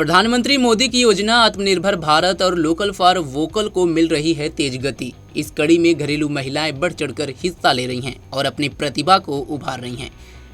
प्रधानमंत्री मोदी की योजना आत्मनिर्भर भारत और लोकल फॉर वोकल को मिल रही है तेज गति। इस कड़ी में घरेलू महिलाएं बढ़ चढ़कर हिस्सा ले रही हैं और अपनी प्रतिभा को उभार रही हैं।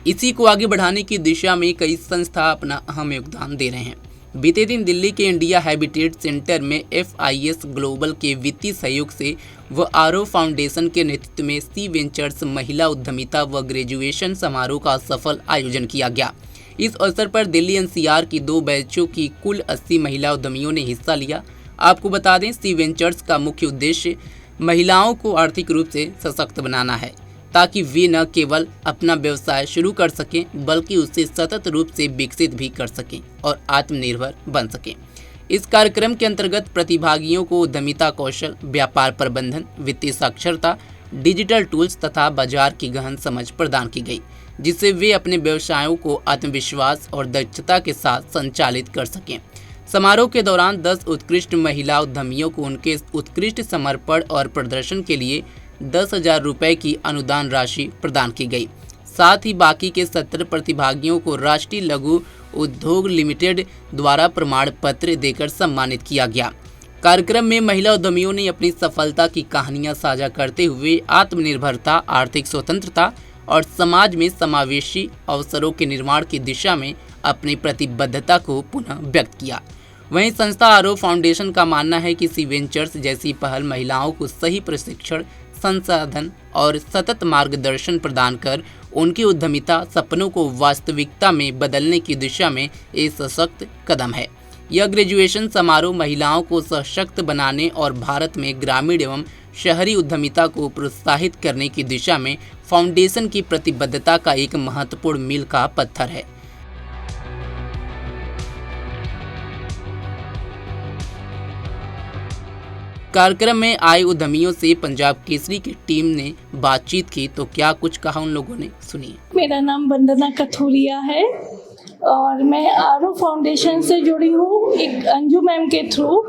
इसी को आगे बढ़ाने की दिशा में कई संस्था अपना अहम योगदान दे रहे हैं। बीते दिन दिल्ली के इंडिया हैबिटेट सेंटर में FIS ग्लोबल के वित्तीय सहयोग से व आरो फाउंडेशन के नेतृत्व में सी वेंचर्स महिला उद्यमिता व ग्रेजुएशन समारोह का सफल आयोजन किया गया। इस अवसर पर दिल्ली NCR की 2 बैचों की कुल 80 महिला उद्यमियों ने हिस्सा लिया। आपको बता दें, सी वेंचर्स का मुख्य उद्देश्य महिलाओं को आर्थिक रूप से सशक्त बनाना है, ताकि वे न केवल अपना व्यवसाय शुरू कर सकें बल्कि उसे सतत रूप से विकसित भी कर सकें और आत्मनिर्भर बन सकें। इस कार्यक्रम के अंतर्गत प्रतिभागियों को उद्यमिता कौशल, व्यापार प्रबंधन, वित्तीय साक्षरता, डिजिटल टूल्स तथा बाजार की गहन समझ प्रदान की गई, जिससे वे अपने व्यवसायों को आत्मविश्वास और दक्षता के साथ संचालित कर सकें। समारोह के दौरान 10 उत्कृष्ट महिला उद्यमियों को उनके उत्कृष्ट समर्पण और प्रदर्शन के लिए 10,000 रुपये की अनुदान राशि प्रदान की गई। साथ ही बाकी के 70 प्रतिभागियों को राष्ट्रीय लघु उद्योग लिमिटेड द्वारा प्रमाण पत्र देकर सम्मानित किया गया। कार्यक्रम में महिला उद्यमियों ने अपनी सफलता की कहानियां साझा करते हुए आत्मनिर्भरता, आर्थिक स्वतंत्रता और समाज में समावेशी अवसरों के निर्माण की दिशा में अपनी प्रतिबद्धता को पुनः व्यक्त किया। वहीं संस्था आरो फाउंडेशन का मानना है कि सी वेंचर्स जैसी पहल महिलाओं को सही प्रशिक्षण, संसाधन और सतत मार्गदर्शन प्रदान कर उनकी उद्यमिता सपनों को वास्तविकता में बदलने की दिशा में एक सशक्त कदम है। यह ग्रेजुएशन समारोह महिलाओं को सशक्त बनाने और भारत में ग्रामीण एवं शहरी उद्यमिता को प्रोत्साहित करने की दिशा में फाउंडेशन की प्रतिबद्धता का एक महत्वपूर्ण मील का पत्थर है। कार्यक्रम में आए उद्यमियों से पंजाब केसरी की टीम ने बातचीत की, तो क्या कुछ कहा उन लोगों ने, सुनिए। मेरा नाम वंदना कथूरिया है और मैं आरो फाउंडेशन से जुड़ी हूँ, एक अंजू मैम के थ्रू।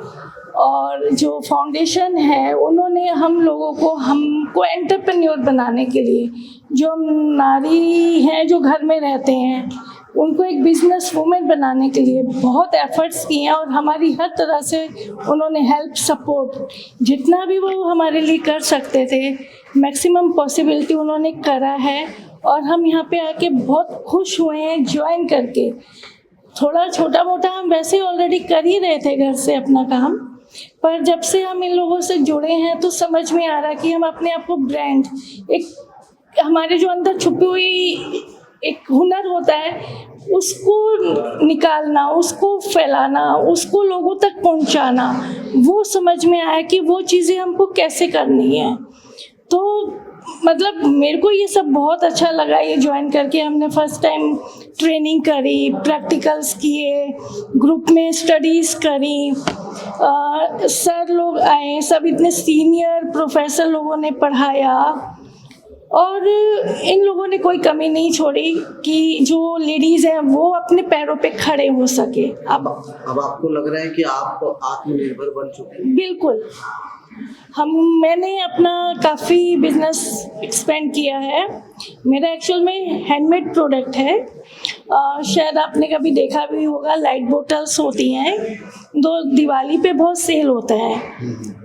और जो फाउंडेशन है उन्होंने हमको एंटरप्रेन्योर बनाने के लिए, जो नारी हैं जो घर में रहते हैं उनको एक बिजनेस वूमेन बनाने के लिए बहुत एफर्ट्स किए हैं और हमारी हर तरह से उन्होंने हेल्प, सपोर्ट जितना भी वो हमारे लिए कर सकते थे मैक्सिमम पॉसिबिलिटी उन्होंने करा है। और हम यहाँ पे आके बहुत खुश हुए हैं ज्वाइन करके। थोड़ा छोटा मोटा हम वैसे ऑलरेडी कर ही रहे थे घर से अपना काम, पर जब से हम इन लोगों से जुड़े हैं तो समझ में आ रहा कि हम अपने आप को ब्रांड, एक हमारे जो अंदर छुपी हुई एक हुनर होता है उसको निकालना, उसको फैलाना, उसको लोगों तक पहुंचाना, वो समझ में आया कि वो चीज़ें हमको कैसे करनी है। तो मतलब मेरे को ये सब बहुत अच्छा लगा ये ज्वाइन करके। हमने फर्स्ट टाइम ट्रेनिंग करी, प्रैक्टिकल्स किए, ग्रुप में स्टडीज़ करी, सर लोग आए, सब इतने सीनियर प्रोफेसर लोगों ने पढ़ाया और इन लोगों ने कोई कमी नहीं छोड़ी कि जो लेडीज़ हैं वो अपने पैरों पे खड़े हो सके। अब आपको लग रहा है कि आप आत्मनिर्भर बन चुके हैं? बिल्कुल। मैंने अपना काफ़ी बिजनेस एक्सपेंड किया है। मेरा एक्चुअल में हैंडमेड प्रोडक्ट है। शायद आपने कभी देखा भी होगा, लाइट बोटल्स होती हैं, दिवाली पे बहुत सेल होता है,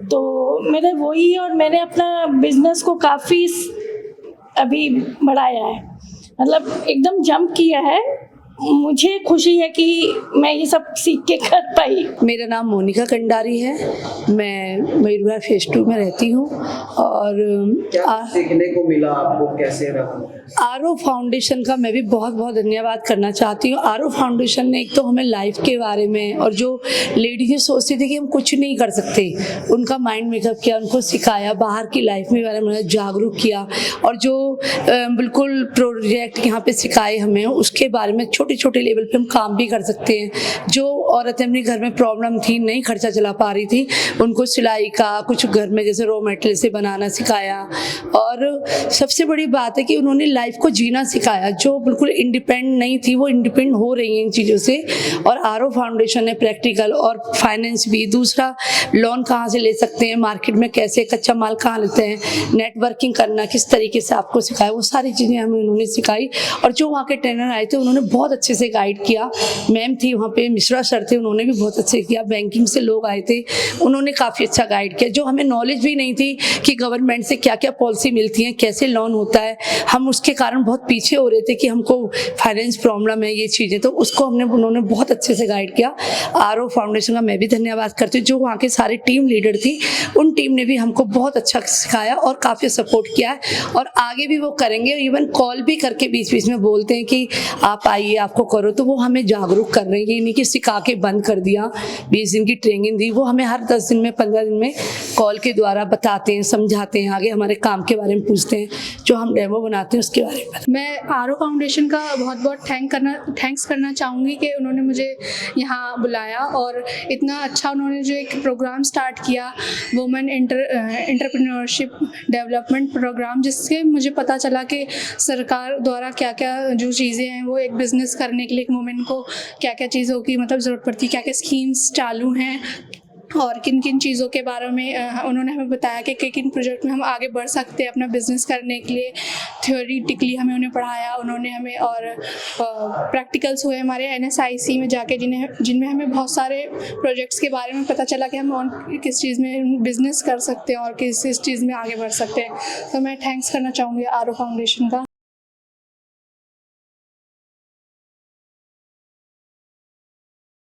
तो मेरा वही। और मैंने अपना बिजनेस को काफ़ी अभी बढ़ाया है, मतलब एकदम जंप किया है। मुझे खुशी है कि मैं ये सब सीख के कर पाई। मेरा नाम मोनिका कंडारी है, मैं मयूरभंज फेज 2 में रहती हूँ। और क्या सीखने को मिला आपको, कैसे रहा? आरो फाउंडेशन का मैं भी बहुत बहुत धन्यवाद करना चाहती हूँ। आरो फाउंडेशन ने एक तो हमें लाइफ के बारे में, और जो लेडीज़ें सोचती थी कि हम कुछ नहीं कर सकते, उनका माइंड मेकअप किया, उनको सिखाया, बाहर की लाइफ में बारे में जागरूक किया। और जो बिल्कुल प्रोजेक्ट यहाँ पे सिखाए हमें, उसके बारे में छोटे छोटे लेवल पे हम काम भी कर सकते हैं। जो औरतें अपने घर में प्रॉब्लम थी, नहीं खर्चा चला पा रही थी, उनको सिलाई का कुछ घर में जैसे रॉ मटेरियल से बनाना सिखाया। और सबसे बड़ी बात है कि उन्होंने लाइफ को जीना सिखाया। जो बिल्कुल इंडिपेंडेंट नहीं थी वो इंडिपेंडेंट हो रही हैं इन चीज़ों से। और आरओ फाउंडेशन ने प्रैक्टिकल और फाइनेंस भी, दूसरा लोन कहाँ से ले सकते हैं, मार्केट में कैसे कच्चा माल कहाँ लेते हैं, नेटवर्किंग करना किस तरीके से आपको सिखाया, वो सारी चीज़ें हमें उन्होंने सिखाई। और जो वहाँ के ट्रेनर आए थे उन्होंने बहुत अच्छे से गाइड किया। मैम थी वहाँ पे, मिश्रा सर थे, उन्होंने भी बहुत अच्छे किया। बैंकिंग से लोग आए थे, उन्होंने काफ़ी अच्छा गाइड किया। जो हमें नॉलेज भी नहीं थी कि गवर्नमेंट से क्या क्या पॉलिसी मिलती है, कैसे लोन होता है, हम उसके कारण बहुत पीछे हो रहे थे कि हमको फाइनेंस प्रॉब्लम है ये चीज़ें, तो उसको उन्होंने बहुत अच्छे से गाइड किया। आरओ फाउंडेशन का मैं भी धन्यवाद करती हूँ। जो वहाँ के सारे टीम लीडर थी, उन टीम ने भी हमको बहुत अच्छा सिखाया और काफ़ी सपोर्ट किया है, और आगे भी वो करेंगे। इवन कॉल भी करके बीच बीच में बोलते हैं कि आप आइए, आपको करो, तो वो हमें जागरूक कर रहे हैं। ये नहीं कि सिखा के बंद कर दिया, 20 दिन की ट्रेनिंग दी, वो हमें हर 10 दिन में 15 दिन में कॉल के द्वारा बताते हैं, समझाते हैं, आगे हमारे काम के बारे में पूछते हैं, जो हम डेमो बनाते हैं उसके बारे में। मैं आरओ फाउंडेशन का बहुत बहुत थैंक्स करना चाहूँगी कि उन्होंने मुझे यहाँ बुलाया और इतना अच्छा उन्होंने जो एक प्रोग्राम स्टार्ट किया, वुमेन एंटरप्रेन्योरशिप डेवलपमेंट प्रोग्राम, जिससे मुझे पता चला कि सरकार द्वारा क्या क्या जो चीज़ें हैं वो एक बिज़नेस करने के लिए एक वुमेन को क्या क्या चीज़ों की मतलब ज़रूरत पड़ती है, क्या क्या स्कीम्स चालू हैं और किन किन चीज़ों के बारे में उन्होंने हमें बताया कि किन प्रोजेक्ट में हम आगे बढ़ सकते हैं अपना बिजनेस करने के लिए। थ्योरेटिकली हमें उन्हें पढ़ाया उन्होंने हमें, और प्रैक्टिकल्स हुए हमारे NSIC में जाके, जिनमें हमें बहुत सारे प्रोजेक्ट्स के बारे में पता चला कि हम और किस चीज़ में बिज़नेस कर सकते हैं और किस चीज़ में आगे बढ़ सकते हैं। तो मैं थैंक्स करना चाहूँगी आरओ फाउंडेशन का।